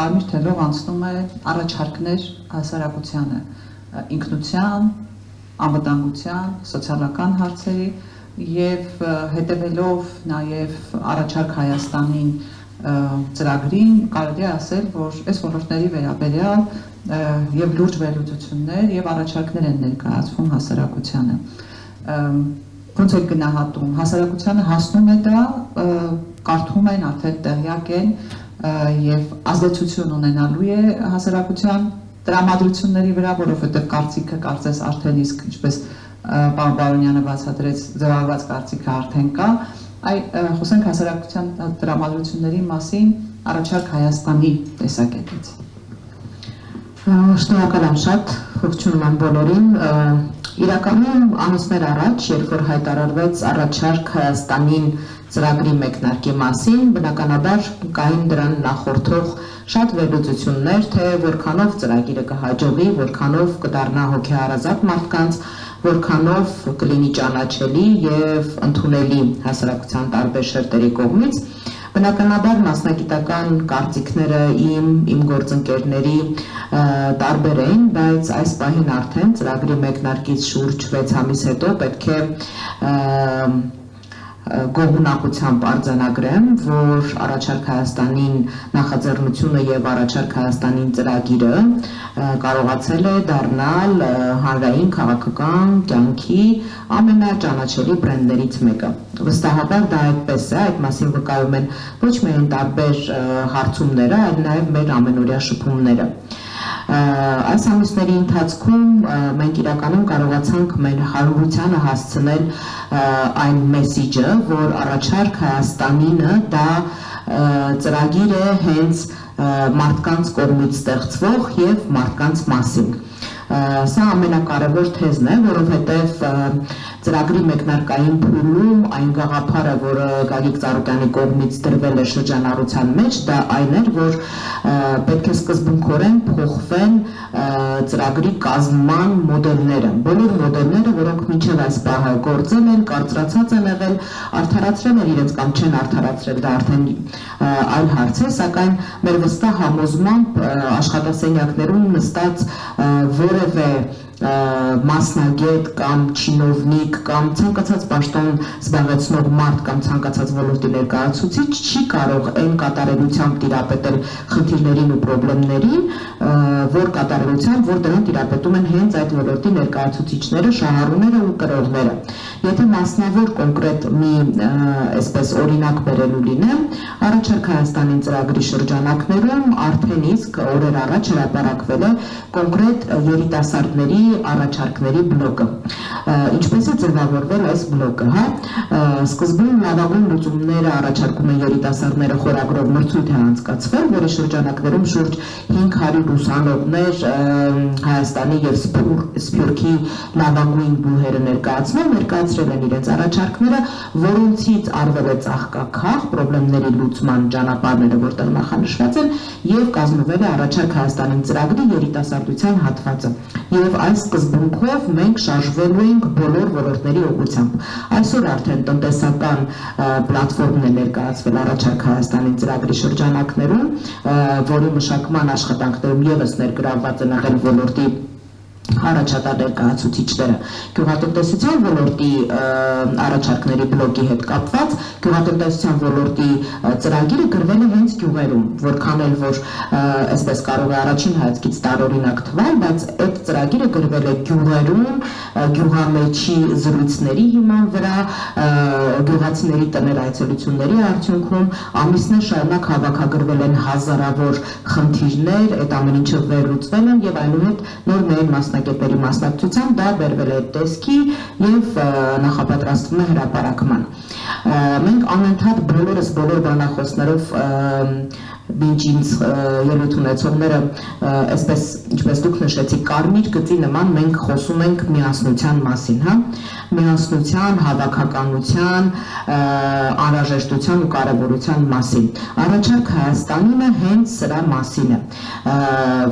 կարմիր թելով անցնում է առաջարկներ հասարակությանը, ինքնության, անվտանգության, սոցիալական հարցերի եւ հետեւելով նաեւ առաջարկ Հայաստանին ծրագրին կարելի է ասել, որ այս ոլորտների վերաբերյալ եւ լուրջ վերլուծություններ եւ առաջարկներ են ներկայացվում հասարակությանը։ Ոնց է գնահատում, հասարակությանը հասնում է դա, կարդում են, արդեն տեղյակ են եւ ազդեցություն ունենալու է հասարակության տրամադրությունների վրա, որովհետեւ կարծիքը կարծես արդեն իսկ ինչպես պարոն Բարոնյանը բացատրեց, ձևավորված կարծիքը արդեն կա, խոսենք հասարակության տրամադրությունների մասին առաջարկ Հայաստանի տեսակետից։ Շնորհակալ եմ շատ, ողջունում եմ բոլորին։ Իրականում ամիսներ առաջ, երբ որ հայտարարվեց առաջարկ Հայաստանին ծրագրի մեկնարկի մասին, բնականաբար կային դրան նախորդող շատ վերլուծություններ, թե որքանով ծրագիրը կհաջողի, որքանով կդառնա հոգեհարազատ մարդկանց, որքանով կլինի ճանաչելի եւ ընդունելի հասարակության տարբեր շերտերի կողմից։ Բնականաբար մասնագիտական կարծիքները իմ գործընկերների տարբեր էին, բայց այս պահին արդեն ծրագրի մեկնարկից շուրջ 6 ամիս հետո պետք է գոհունակությամբ արձանագրեմ, որ առաջարկ Հայաստանին նախաձեռնությունը եւ առաջարկ Հայաստանին ծրագիրը կարողացել է դառնալ հանրային քաղաքական կյանքի ամենաճանաչելի բրենդներից մեկը։ Վստահաբար դա այդպես է, այդ մասին վկայում են ոչ միայն տարբեր հարցումները, այլ նաեւ մեր ամենօրյա շփումները։ Այս ամիսների ընթացքում մենք իրականում կարողացանք մեր հարյուրությանը հասցնել այն մեսիջը, որ առաջարկ Հայաստանինը դա ծրագիր է հենց մարդկանց կողմից ստեղծվող եւ մարդկանց մասին։ Սա ամենակարևոր թեզն է, որովհետև ծրագրի մեկնարկային փուլում այն գաղափարը, որը Գագիկ Ծառուկյանի կողմից դրվել է շրջանառության մեջ, դա այն էր, որ պետք է սկզբունքորեն փոխվեն ծրագրի կազմման մոդելները։ Բոլոր մոդելները, որոնք մինչև այս պահը գործել են, կարծրացած են եղել, արդարացրել են իրենց կամ չեն արդարացրել, դա արդեն այլ հարց է, սակայն մեր վստահ համոզմամբ աշխատասենյակներում նստած որևէ մասնագետ կամ չինովնիկ կամ ցանկացած պաշտոն զբաղեցնող մարդ կամ ցանկացած ոլորտի ներկայացուցիչ չի կարող այն կատարելությամբ տիրապետել խնդիրներին ու խնդիրներին, որ կատարելությամբ, որ դրան տիրապետում են հենց այդ ոլորտի ներկայացուցիչները, շահառուները ու կրողները։ Եթե մասնավոր կոնկրետ մի այսպես օրինակ բերելու լինեմ, առաջարկ Հայաստանին ծրագրի շրջանակներում արդեն իսկ օրեր առաջ հրապարակվել է կոնկրետ երիտասարդների առաջարկների բլոկը։ Ինչպես է ձևավորվել այս բլոկը, հա? Սկզբում լավագույն լուծումները առաջարկում են երիտասարդները խորագրով մրցույթ է անցկացվել, որի շրջանակներում շուրջ 500 ուսանողներ Հայաստանի եւ Սփյուռքի լավագույն բուհերը ներկայացրել են իրենց առաջարկները, որոնցից արվել է ծաղկաքաղ պրոբլեմների լուծման ճանապարհները, որտեղ նախանշված են, եւ կազմվել է առաջարկ Հայաստանին ծրագրի երիտասարդության հատվածը։ Եվ այս սկզբունքով մենք շարժվելու ենք բոլոր ոլորտների ուղղությամբ։ Այսօր արդեն տնտեսական պլատֆորմն է ներկայացվել առաջարկ Հայաստանին ծրագրի շրջանակներում, որի մշակման աշխատանքներում եւս ներգրավված են եղել ոլորտի առաջատար ներկայացուցիչները։ Գյուղատնտեսության ոլորտի առաջարկների բլոկի հետ կապված գյուղատնտեսության ոլորտի ծրագիրը գրվել է հենց գյուղերում, որքան էլ որ այսպես կարող է առաջին հայացքից տարօրինակ թվալ, բայց այդ ծրագիրը գրվել է գյուղերում, գյուղամեջի զրույցների հիման վրա, գյուղացիների տներ այցելությունների արդյունքում ամիսներ շարունակ հավաքագրվել են հազարավոր խնդիրներ, այդ ամեն ինչը վերլուծվել են եւ այնուհետ նոր միայն մասնագետների մասնակցությամբ դա բերվել է տեսքի եւ նախապատրաստվում է հրապարակման։ Մենք անընդհատ բոլոր բանախոսներով մինչ ինձ ելույթ ունեցողները, այսպես ինչպես դուք նշեցիք, կարմիր գծի նման մենք խոսում ենք միասնության մասին, հա, միասնության, հավաքականության, անհրաժեշտության ու կարևորության մասին։ Առաջարկ Հայաստանինը հենց սրա մասին է,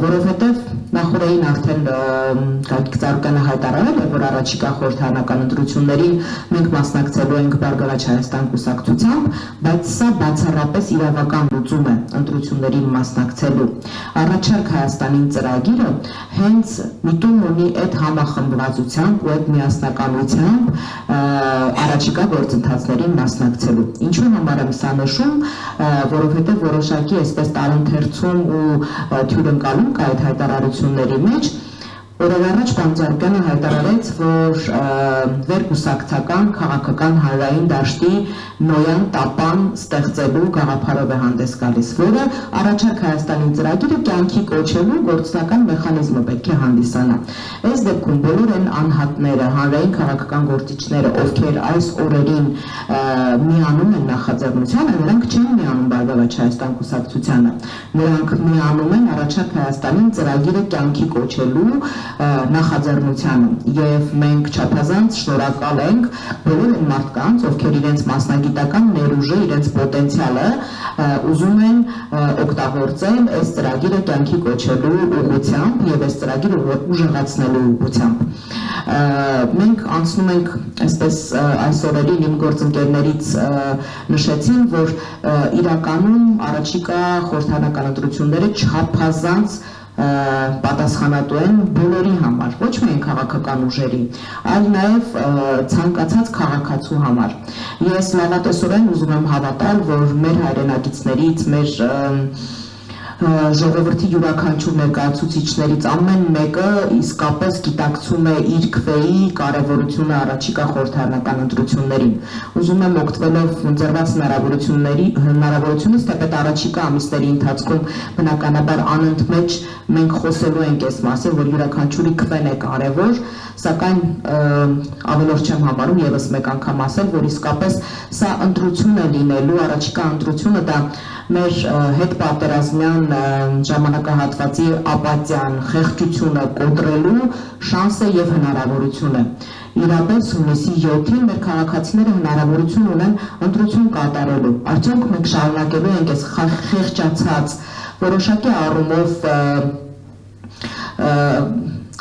որովհետև նախորդին արդեն Գագիկ Ծառուկյանը հայտարարել է, որ առաջիկա խորհրդարանական ընտրություններին մենք մասնակցելու ենք Բարգավաճ Հայաստան կուսակցությամբ, բայց սա բացառապես իրավական լուծում է ընտրություններին մասնակցելու։ Առաջարկ Հայաստանին ծրագիրը հենց միտում ունի այդ համախմբվածությամբ ու այդ միասնականությամբ առաջիկա գործընթացներին մասնակցելու։ Ինչու համար եմ սա նշում, որովհետև որոշակի այսպես տարընթերցում ու թյուրընկալում կա այդ հայտարարությունների մեջ։ Օրեր առաջ Պանջարյանը հայտարարեց, որ վերկուսակցական քաղաքական հանրային դաշտի նոյան տապան ստեղծելու գաղափարով է հանդես գալիս, որը առաջարկ Հայաստանի ծրագիրը կյանքի կոչելու գործնական մեխանիզմը պետք է հանդիսանա։ Այս դեպքում բոլոր այն անհատները, հանրային քաղաքական գործիչները, ովքեր այս օրերին միանում են նախաձեռնությանը, նրանք չեն միանում Բարգավաճ Հայաստան կուսակցությանը, նրանք միանում են առաջարկ Հայաստանին ծրագիրը կյանքի կոչելու նախաձեռնությանը եւ մենք չափազանց շնորհակալ ենք բոլոր այն մարդկանց, ովքեր իրենց մասնագիտական ներուժը, իրենց պոտենցիալը ուզում են օգտագործել այս ծրագիրը կյանքի կոչելու ուղղությամբ եւ այս ծրագիրը ուժեղացնելու ուղղությամբ։ Մենք անցնում ենք այսպես այս օրերին իմ գործընկերներից նշեցին, որ իրականում առաջիկա խորհրդարանական ընտրությունները չափազանց պատասխանատու են բոլորի համար, ոչ միայն քաղաքական ուժերի, այլ նաև ցանկացած քաղաքացու համար։ Ես լավատեսորեն ուզում եմ հավատալ, որ մեր հայրենակիցներից, մեր ժողովրդի յուրաքանչյուր ներկայացուցիչներից ամեն մեկը իսկապես գիտակցում է իր քվեի կարևորությունը առաջիկա խորհրդարանական ընտրություններին։ Ուզում եմ օգտվելով ընձեռված հնարավորությունից, թեպետ առաջիկա ամիսների ընթացքում բնականաբար անընդմեջ մենք խոսելու ենք այս մասին, որ յուրաքանչյուրի քվեն է կարևոր, սակայն ավելորդ չեմ համարում եւս մեկ անգամ ասել, որ իսկապես սա ընտրություն է լինելու, առաջիկա ընտրությունը դա մեր հետ պատերազմյան ժամանակահատվածի ապատիան, խեղճությունը կոտրելու շանսը եւ հնարավորություն է։ Իրապես հունիսի 7-ին մեր քաղաքացիները հնարավորություն ունեն ընտրություն կատարելու։ Արդյոք մենք շարունակելու ենք այս խեղճացած որոշակի առումով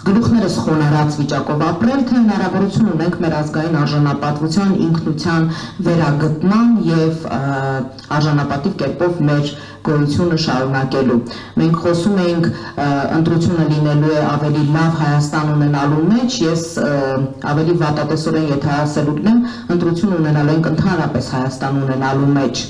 գլուխներս խոնարհած վիճակով ապրել, թե հնարավորություն ունենք մեր ազգային արժանապատվության, ինքնության վերագտման եւ արժանապատիվ կերպով մեր գոյությունը շարունակելու։ Մենք խոսում էինք ընտրությունը լինելու է ավելի լավ Հայաստան ունենալու մեջ, ես ավելի վատատեսորեն եթե ասելու լինեմ, ընտրություն ունենալու ենք ընդհանրապես Հայաստան ունենալու մեջ։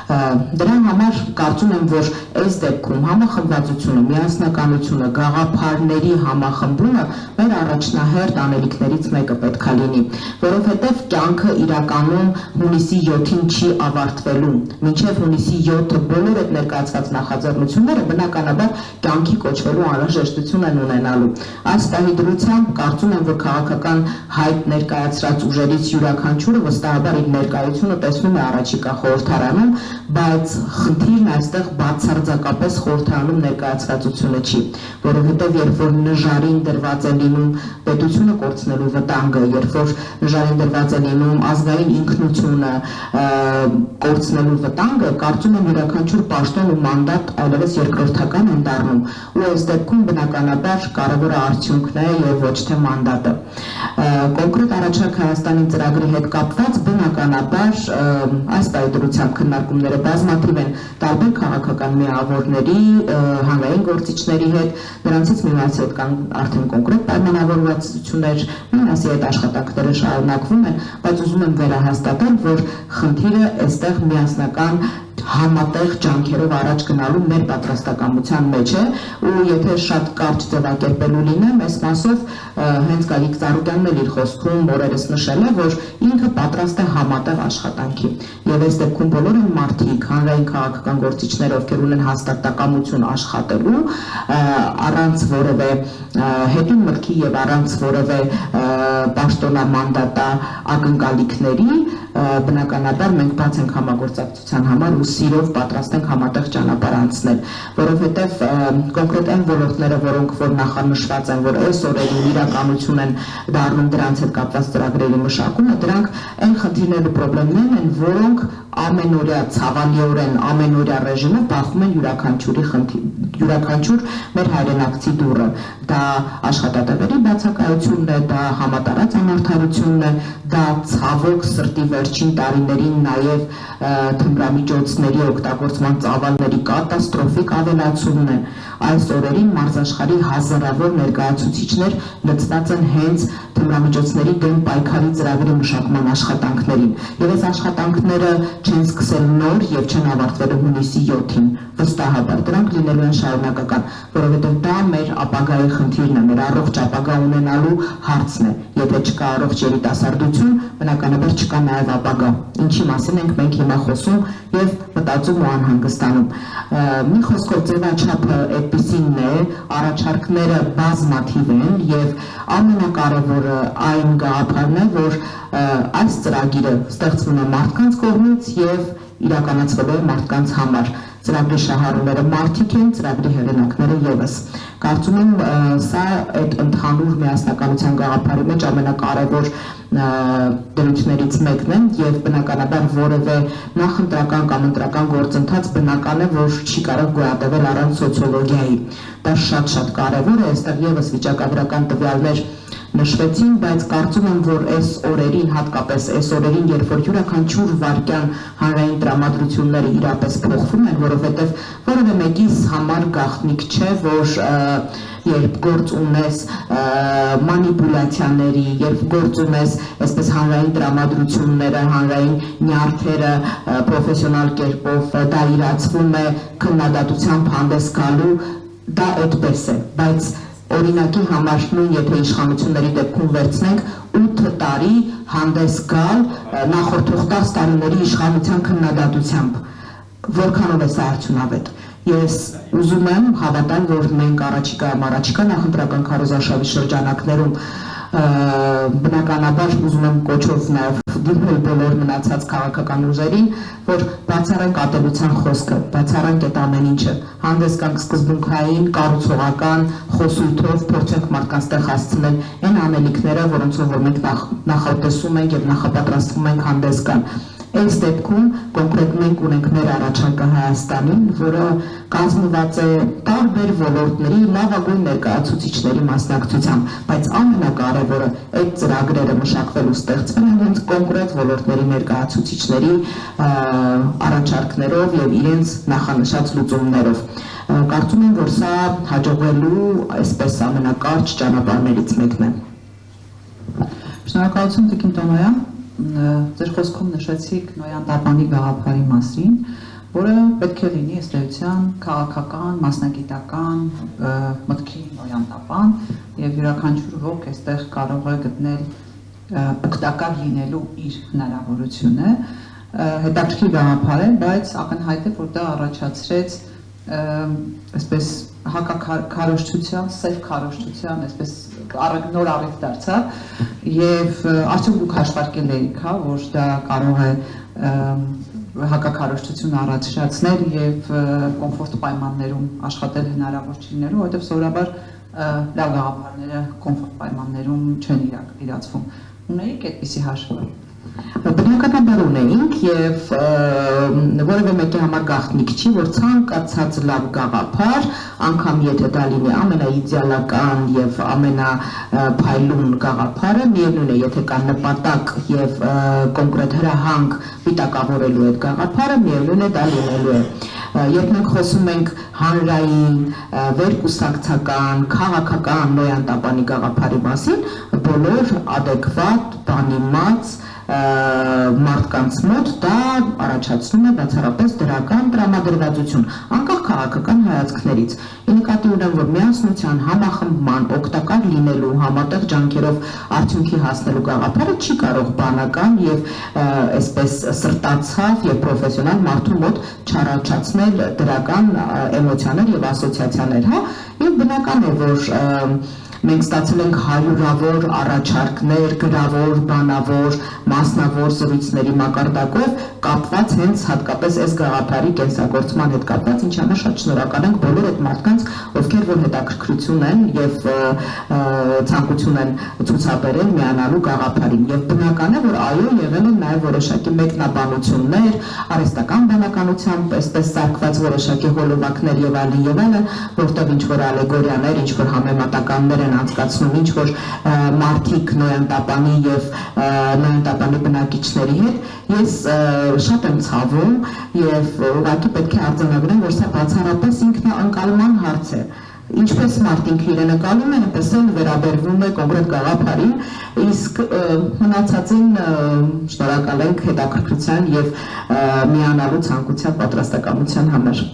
Դրա համար կարծում եմ, որ այս դեպքում համախմբվածությունը, միասնականությունը, գաղափարների համախմբումը մեր առաջնահերթ անելիքներից մեկը պետք է լինի, որովհետև կյանքը իրականում հունիսի 7-ին չի ավարտվելու, մինչև հունիսի 7-ը բոլոր այդ ներկայացված նախաձեռնությունները բնականաբար կյանքի կոչվելու անհրաժեշտություն են ունենալու։ Այս պահի դրությամբ կարծում եմ, որ քաղաքական հայտ ներկայացրած ուժերից յուրաքանչյուրը վստահաբար իր ներկայությունը տեսնում է առաջիկա խորհրդարանում, բայց խնդիրն այստեղ բացարձակապես խորհրդարանում ներկայացվածությունը չի, որովհետև երբ որ նժարին դրված է լինում պետությունը կորցնելու վտանգը, երբ որ նժարին դրված է լինում ազգային ինքնությունը կորցնելու վտանգը, կարծում եմ յուրաքանչյուր պաշտոն ու մանդատ այլևս երկրորդական են դառնում, ու այս դեպքում բնականաբար կարևորը արդյունքն է եւ ոչ թե մանդատը։ Կոնկրետ առաջարկ Հայաստանի ծրագրի հետ կապված բնականաբար այս պայմանությամբ քննարկումները բազմաթիվ են տարբեր քաղաքական միավորների, հանրային գործիչների հետ, նրանցից մի մասի հետ կան արդեն կոնկրետ պայմանավորվածություններ, մի մասի հետ աշխատանքները շարունակվում են, բայց ուզում եմ վերահաստատել, որ խնդիրը այստեղ միասնական համատեղ ջանքերով առաջ գնալու մեր պատրաստակամության մեջ է, ու եթե շատ կարճ ձևակերպելու լինեմ, այս մասով հենց Գագիկ Ծառուկյանն էլ իր խոսքում օրերս նշել է, որ ինքը պատրաստ է համատեղ աշխատանքի, եւ այս դեպքում բոլոր այն մարդիկ, հանրային քաղաքական գործիչներ, ովքեր ունեն հաստատակամություն աշխատելու, առանց որևէ հետին մտքի եւ առանց որևէ պաշտոնամանդատա ակնկալիքների, բնականաբար մենք բաց ենք համագործակցության համար ու սիրով պատրաստ ենք համատեղ ճանապարհ անցնել, որովհետև կոնկրետ այն ոլորտները, որոնք որ նախանշված են, որ այս օրերին իրականություն են դառնում դրանց հետ կապված ծրագրերի մշակումը, դրանք այն խնդիրներն ու խնդիրներն են, որոնք ամենօրյա ցավալիորեն ամենօրյա ռեժիմով բախում են յուրաքանչյուր մեր հայրենակցի դուռը, դա աշխատատեղերի բացակայությունն է, դա համատարած անարդարությունն է, դա ցավոք սրտի վերջին տարիներին նաև թմրամիջոցների ռեսուրսների օգտագործման ծավալների կատաստրոֆիկ ավելացումն է։ Այս օրերին մարզաշխարհի հազարավոր ներկայացուցիչներ լծված են հենց թմրամիջոցների դեմ պայքարի ծրագրի մշակման աշխատանքներին, եւ այս աշխատանքները չեն սկսել նոր եւ չեն ավարտվելու հունիսի 7-ին։ Վստահաբար դրանք լինելու են շարունակական, որովհետեւ դա մեր ապագայի խնդիրն է, մեր առողջ ապագա ունենալու հարցն է։ Եթե չկա առողջ երիտասարդություն, բնականաբար չկա նաեւ ապագա, ինչի մասին ենք մենք հիմա խոսում եւ մտածում ու անհանգստանում։ Մի խոսքով ձևաչափը այդպիսին է, առաջարկները բազմաթիվ են եւ ամենակարևորը այն գաղափարն է, որ այս ծրագիրը ստեղծվում է մարդկանց կողմից եւ իրականացվելու է մարդկանց համար։ Ծրագրի շահառուները մարդիկ են, ծրագրի հեղինակները եւս։ Կարծում եմ սա այդ ընդհանուր միասնականության գաղափարի մեջ ամենակարևոր դրույթներից մեկն է եւ բնականաբար որևէ նախընտրական կամ ընտրական գործընթաց բնական է, որ չի կարող գոյատևել առանց սոցիոլոգիայի։ Դա շատ կարևոր է, այստեղ եւս վիճակագրական տվյալներ նշվեցին, բայց կարծում եմ, որ այս օրերին, հատկապես այս օրերին, երբ որ յուրաքանչյուր վայրկյան հանրային տրամադրությունները իրապես փոխվում են, որովհետև որևէ մեկիս համար գաղտնիք չէ, որ երբ գործ ունես մանիպուլյացիաների, երբ գործ ունես այսպես հանրային տրամադրությունները, հանրային նյարդերը պրոֆեսիոնալ կերպով դա իրացվում է քննադատությամբ հանդես գալու, դա այդպես է, բայց օրինակի համար նույն եթե իշխանությունների դեպքում վերցնենք 8 տարի հանդես գալ նախորդող 10 տարիների իշխանության քննադատությամբ, որքանով է սա արդյունավետ։ Ես ուզում եմ հավատալ, որ մենք առաջիկա նախընտրական քարոզարշավի շրջանակներում բնականաբար ուզում եմ կոչով նաև դիմել բոլոր մնացած քաղաքական ուժերին, որ բացառենք ատելության խոսքը, բացառենք այդ ամեն ինչը, հանդես գանք սկզբունքային, կառուցողական խոսույթով փորձենք մարդկանց տեղ հասցնել այն անելիքները, որոնցով որ մենք նախատեսում ենք եւ նախապատրաստվում ենք հանդես գալ։ Այս դեպքում կոնկրետ մենք ունենք մեր առաջարկը Հայաստանին, որը կազմված է տարբեր ոլորտների լավագույն ներկայացուցիչների մասնակցությամբ, բայց ամենակարևորը այդ ծրագրերը մշակվելու ստեղծվել են հենց կոնկրետ ոլորտների ներկայացուցիչների առաջարկներով եւ իրենց նախանշած լուծումներով։ Կարծում եմ, որ սա հաջողվելու այսպես ամենակարճ ճանապարհներից մեկն է։ Շնորհակալություն Տիկին Տոնոյան։ Ձեր խոսքում նշեցիք Նոյան Տապանի գաղափարի մասին, որը պետք է լինի ըստ էության քաղաքական, մասնագիտական մտքի Նոյան Տապան եւ յուրաքանչյուր ոք այստեղ կարող է գտնել օգտակար լինելու իր հնարավորությունը։ Հետաքրքիր գաղափար է, բայց ակնհայտ է, որ դա առաջացրեց այսպես հակաքարոզչության, սև քարոզչության, այսպես նոր առիթ դարձավ եւ արդյոք դուք հաշվարկել եք, որ դա կարող է հակաքարոզչություն առաջացնել եւ կոմֆորտ պայմաններում աշխատել հնարավոր չի լինելու, որովհետեւ սովորաբար լավ գաղափարները կոմֆորտ պայմաններում չեն իրացվում։ Ունեիք այդպիսի հաշվարկ։ Բնականաբար ունեինք եւ որևէ մեկի համար գաղտնիք չի, որ ցանկացած լավ գաղափար, անգամ եթե դա լինի ամենաիդեալական եւ ամենափայլուն գաղափարը, միևնույն է, եթե կա նպատակ եւ կոնկրետ հրահանգ պիտակավորելու այդ գաղափարը, միևնույն է դա լինելու է։ Երբ մենք խոսում ենք հանրային, վերկուսակցական, քաղաքական Նոյան Տապանի գաղափարի մասին, բոլոր adekvat, բանիմաց մարդկանց մոտ դա առաջացնում է բացառապես դրական տրամադրվածություն, անկախ քաղաքական հայացքներից։ Նկատի ունեմ, որ միասնության, համախմբման, օգտակար լինելու, համատեղ ջանքերով արդյունքի հասնելու գաղափարը չի կարող բանական եւ այսպես սրտացավ եւ պրոֆեսիոնալ մարդու մոտ չառաջացնել դրական էմոցիաներ եւ ասոցիացիաներ, հա, եւ բնական է, որ մենք ստացել ենք հարյուրավոր առաջարկներ, գրավոր, բանավոր, մասնավոր զրույցների մակարդակով կապված հենց հատկապես այս գաղափարի կենսագործման հետ կապված, ինչի համար շատ շնորհակալ ենք բոլոր այդ մարդկանց, ովքեր որ հետաքրքրություն են եւ ցանկություն են ցուցաբերել միանալու գաղափարին։ Եվ բնական է, որ այո, եղել են նաեւ որոշակի մեկնաբանություններ, արհեստական բանականությամբ, այսպես սարքված որոշակի հոլովակներ եւ այլն, որտեղ ինչ որ ալեգորիաներ, ինչ որ համեմատականներ են անցկացնում, ինչ որ մարդիկ Նոյան Տապանի եւ Նոյան Տապանի բնակիչների հետ, ես շատ եմ ցավում եւ ուղղակի պետք է արձանագրեմ, որ սա բացառապես ինքնաընկալման հարց է։ Ինչպես մարդ ինքը իրեն ընկալում է, այնպես էլ վերաբերվում է կոնկրետ գաղափարին, իսկ մնացածին շնորհակալ ենք հետաքրքրության եւ միանալու ցանկության պատրաստակամության համար։